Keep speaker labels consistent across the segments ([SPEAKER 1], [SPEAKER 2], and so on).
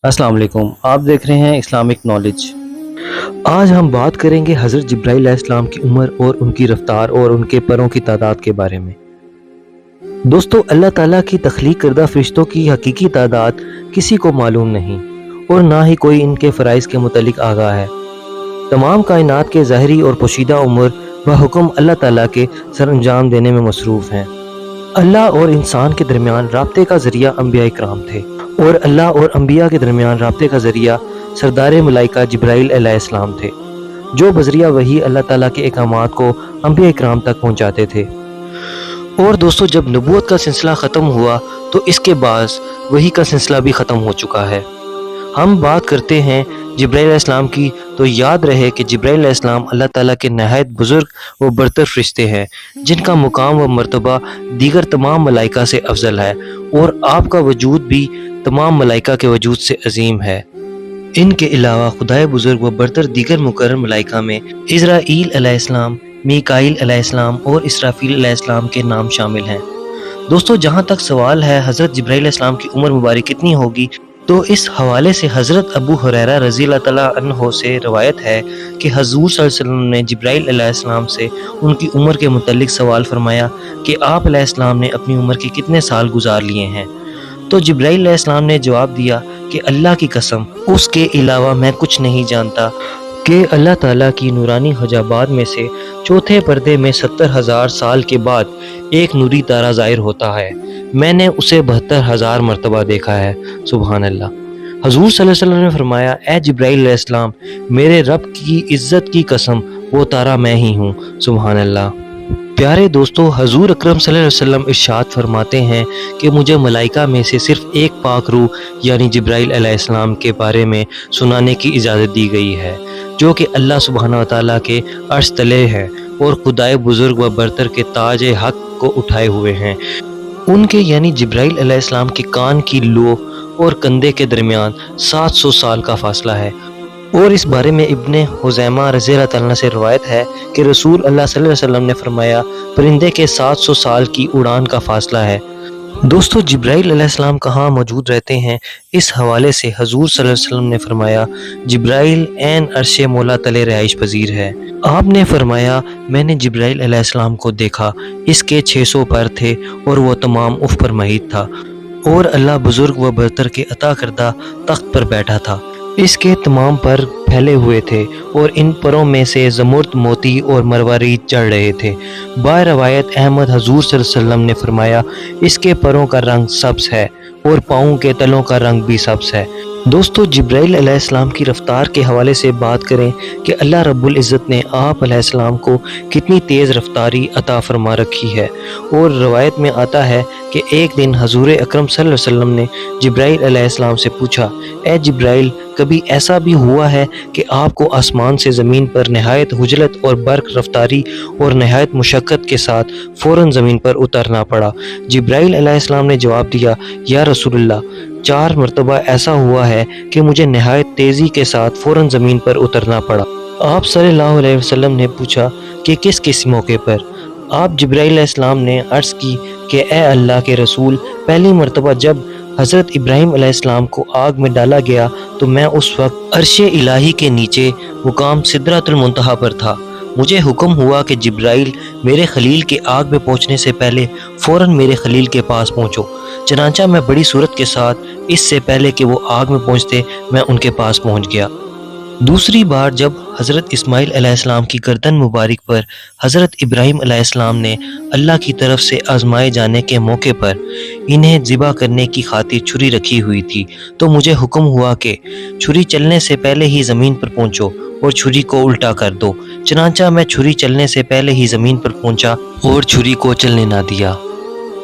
[SPEAKER 1] السلام علیکم، آپ دیکھ رہے ہیں اسلامک نالج۔ آج ہم بات کریں گے حضرت جبرائیل علیہ السلام کی عمر اور ان کی رفتار اور ان کے پروں کی تعداد کے بارے میں۔ دوستو، اللہ تعالیٰ کی تخلیق کردہ فرشتوں کی حقیقی تعداد کسی کو معلوم نہیں اور نہ ہی کوئی ان کے فرائض کے متعلق آگاہ ہے۔ تمام کائنات کے ظاہری اور پوشیدہ امور بحکم اللہ تعالیٰ کے سر انجام دینے میں مصروف ہیں۔ اللہ اور انسان کے درمیان رابطے کا ذریعہ انبیاء کرام تھے اور اللہ اور انبیاء کے درمیان رابطے کا ذریعہ سردار ملائکہ جبرائیل علیہ السلام تھے، جو بذریعہ وحی اللہ تعالیٰ کے احکامات کو انبیاء کرام تک پہنچاتے تھے۔ اور دوستو، جب نبوت کا سلسلہ ختم ہوا تو اس کے بعد وحی کا سلسلہ بھی ختم ہو چکا ہے۔ ہم بات کرتے ہیں جبرائیل علیہ السلام کی، تو یاد رہے کہ جبرائیل علیہ السلام اللہ تعالیٰ کے نہایت بزرگ و برتر فرشتے ہیں، جن کا مقام و مرتبہ دیگر تمام ملائکہ سے افضل ہے، اور آپ کا وجود بھی تمام ملائکہ کے وجود سے عظیم ہے۔ ان کے علاوہ خدائے بزرگ و برتر دیگر مقرر ملائکہ میں عزرائیل علیہ السلام، میکائیل علیہ السلام اور اسرافیل علیہ السلام کے نام شامل ہیں۔ دوستو، جہاں تک سوال ہے حضرت جبرائیل علیہ السلام کی عمر مبارک کتنی ہوگی، تو اس حوالے سے حضرت ابو ہریرہ رضی اللہ تعالیٰ عنہ سے روایت ہے کہ حضور صلی اللہ علیہ وسلم نے جبرائیل علیہ السلام سے ان کی عمر کے متعلق سوال فرمایا کہ آپ علیہ السلام نے اپنی عمر کے کتنے سال گزار لیے ہیں؟ تو جبرائیل علیہ السلام نے جواب دیا کہ اللہ کی قسم، اس کے علاوہ میں کچھ نہیں جانتا کہ اللہ تعالیٰ کی نورانی حجابات میں سے چوتھے پردے میں 70,000 سال کے بعد ایک نوری تارہ ظاہر ہوتا ہے۔ میں نے اسے 72,000 مرتبہ دیکھا ہے۔ سبحان اللہ۔ حضور صلی اللہ علیہ وسلم نے فرمایا، اے جبرائیل علیہ السلام، میرے رب کی عزت کی قسم، وہ تارہ میں ہی ہوں۔ سبحان اللہ۔ پیارے دوستو، حضور اکرم صلی اللہ علیہ وسلم ارشاد فرماتے ہیں کہ مجھے ملائکہ میں سے صرف ایک پاک روح یعنی جبرائیل علیہ السلام کے بارے میں سنانے کی اجازت دی گئی ہے، جو کہ اللہ سبحانہ وتعالیٰ کے عرش تلے ہیں اور خدائے بزرگ و برتر کے تاج حق کو اٹھائے ہوئے ہیں۔ ان کے یعنی جبرائیل علیہ السلام کے کان کی لو اور کندھے کے درمیان 700 سال کا فاصلہ ہے، اور اس بارے میں ابن خزیمہ رضی اللہ تعالیٰ سے روایت ہے کہ رسول اللہ صلی اللہ علیہ وسلم نے فرمایا، پرندے کے 700 سال کی اڑان کا فاصلہ ہے۔ دوستو، جبرائیل علیہ السلام کہاں موجود رہتے ہیں؟ اس حوالے سے حضور صلی اللہ علیہ وسلم نے فرمایا، جبرائیل عین عرش مولا تلے رہائش پذیر ہے۔ آپ نے فرمایا، میں نے جبرائیل علیہ السلام کو دیکھا، اس کے 600 پر تھے اور وہ تمام افق پر محیط تھا، اور اللہ بزرگ و برتر کے عطا کردہ تخت پر بیٹھا تھا۔ اس کے تمام پر پھیلے ہوئے تھے اور ان پروں میں سے زمرد، موتی اور مروارید چڑھ رہے تھے۔ با روایت احمد حضور صلی اللہ علیہ وسلم نے فرمایا، اس کے پروں کا رنگ سبز ہے اور پاؤں کے تلوں کا رنگ بھی سبز ہے۔ دوستو، جبرائیل علیہ السلام کی رفتار کے حوالے سے بات کریں کہ اللہ رب العزت نے آپ علیہ السلام کو کتنی تیز رفتاری عطا فرما رکھی ہے، اور روایت میں آتا ہے کہ ایک دن حضور اکرم صلی اللہ علیہ وسلم نے جبرائیل علیہ السلام سے پوچھا، اے جبرائیل، کبھی ایسا بھی ہوا ہے کہ آپ کو آسمان سے زمین پر نہایت عجلت اور برق رفتاری اور نہایت مشقت کے ساتھ فوراً زمین پر اترنا پڑا؟ جبرائیل علیہ السلام نے جواب دیا، یا رسول اللہ، 4 مرتبہ ایسا ہوا ہے کہ مجھے نہایت تیزی کے ساتھ فوراً زمین پر اترنا پڑا۔ آپ صلی اللہ علیہ وسلم نے پوچھا کہ کس کس موقع پر؟ آپ جبرائیل علیہ السلام نے عرض کی کہ اے اللہ کے رسول، پہلی مرتبہ جب حضرت ابراہیم علیہ السلام کو آگ میں ڈالا گیا تو میں اس وقت عرش الہی کے نیچے مقام سدرۃ المنتہا پر تھا۔ مجھے حکم ہوا کہ جبرائیل، میرے خلیل کے آگ میں پہنچنے سے پہلے فوراً میرے خلیل کے پاس پہنچو۔ چنانچہ میں بڑی صورت کے ساتھ اس سے پہلے کہ وہ آگ میں پہنچتے میں ان کے پاس پہنچ گیا۔ دوسری بار جب حضرت اسماعیل علیہ السلام کی گردن مبارک پر حضرت ابراہیم علیہ السلام نے اللہ کی طرف سے آزمائے جانے کے موقع پر انہیں ذبح کرنے کی خاطر چھری رکھی ہوئی تھی، تو مجھے حکم ہوا کہ چھری چلنے سے پہلے ہی زمین پر پہنچو اور چھری کو الٹا کر دو۔ چنانچہ میں چھری چلنے سے پہلے ہی زمین پر پہنچا اور چھری کو چلنے نہ دیا۔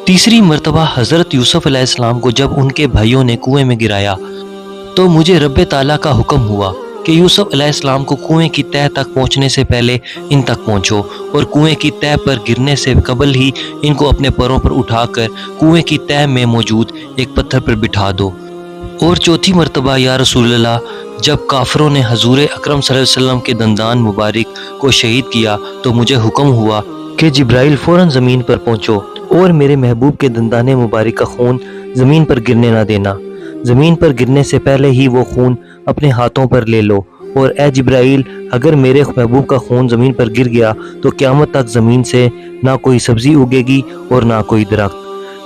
[SPEAKER 1] تیسری مرتبہ حضرت یوسف علیہ السلام کو جب ان کے بھائیوں نے کنویں میں گرایا تو مجھے رب تعالیٰ کا حکم ہوا کہ یوسف علیہ السلام کو کنویں کی تہہ تک پہنچنے سے پہلے ان تک پہنچو، اور کنویں کی تہہ پر گرنے سے قبل ہی ان کو اپنے پروں پر اٹھا کر کنویں کی تہہ میں موجود ایک پتھر پر بٹھا دو۔ اور چوتھی مرتبہ یا رسول اللہ، جب کافروں نے حضور اکرم صلی اللہ علیہ وسلم کے دندان مبارک کو شہید کیا تو مجھے حکم ہوا کہ جبرائیل فوراً زمین پر پہنچو اور میرے محبوب کے دندان مبارک کا خون زمین پر گرنے نہ دینا۔ زمین پر گرنے سے پہلے ہی وہ خون اپنے ہاتھوں پر لے لو، اور اے جبرائیل، اگر میرے محبوب کا خون زمین پر گر گیا تو قیامت تک زمین سے نہ کوئی سبزی اگے گی اور نہ کوئی درخت۔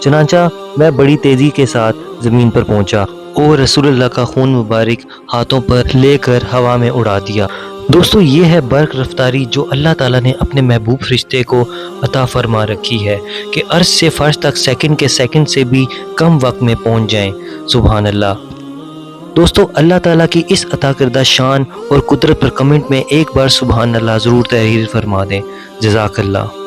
[SPEAKER 1] چنانچہ میں بڑی تیزی کے ساتھ زمین پر پہنچا اور رسول اللہ کا خون مبارک ہاتھوں پر لے کر ہوا میں اڑا دیا۔ دوستو، یہ ہے برق رفتاری جو اللہ تعالیٰ نے اپنے محبوب فرشتے کو عطا فرما رکھی ہے کہ عرش سے فرش تک سیکنڈ کے سیکنڈ سے بھی کم وقت میں پہنچ جائیں۔ سبحان اللہ۔ دوستو، اللہ تعالیٰ کی اس عطا کردہ شان اور قدرت پر کمنٹ میں ایک بار سبحان اللہ ضرور تحریر فرما دیں۔ جزاک اللہ۔